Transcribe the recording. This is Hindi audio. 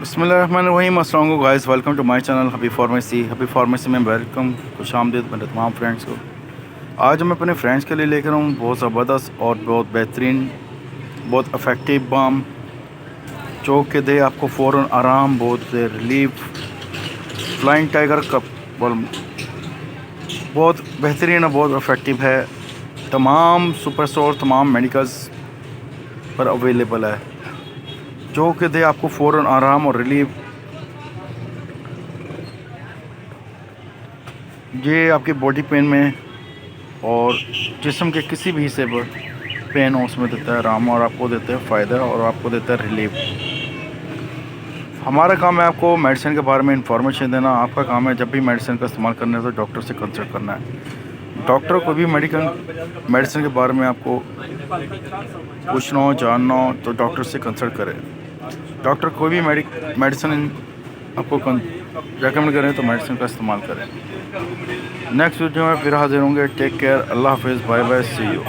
बिस्मिल्लाहिर्रहमानिर्रहीम। अस्सलाम वालेकुम guys, welcome to my channel happy pharmacy में वेलकम, खुशामदीद मेरे तमाम फ्रेंड्स को। आज मैं अपने फ्रेंड्स के लिए लेकर हूँ बहुत ज़बरदस्त और बहुत बेहतरीन, बहुत इफ़ेक्टिव बाम जो कि दे आपको फ़ौरन आराम, बहुत रिलीफ। फ्लाइंग टाइगर का बॉल बहुत बेहतरीन और बहुत इफ़ेक्टिव है। तमाम सुपर स्टोर, तमाम मेडिकल्स पर अवेलेबल है जो कि दे आपको फ़ौरन आराम और रिलीफ। ये आपके बॉडी पेन में और जिस्म के किसी भी हिस्से पर पेन हो उसमें देता है आराम, और आपको देता है फ़ायदा, और आपको देता है रिलीफ। हमारा काम है आपको मेडिसिन के बारे में इंफॉर्मेशन देना। आपका काम है जब भी मेडिसिन का इस्तेमाल करना है तो डॉक्टर से कंसल्ट करना है। डॉक्टर को भी मेडिसिन के बारे में आपको पूछना हो, जानना हो तो डॉक्टर से कंसल्ट करें। डॉक्टर कोई भी मेडिसिन आपको रेकमेंड करें तो मेडिसिन का इस्तेमाल करें। नेक्स्ट वीडियो में फिर हाजिर होंगे। टेक केयर, अल्लाह हाफिज़, बाय बाय, सी यू।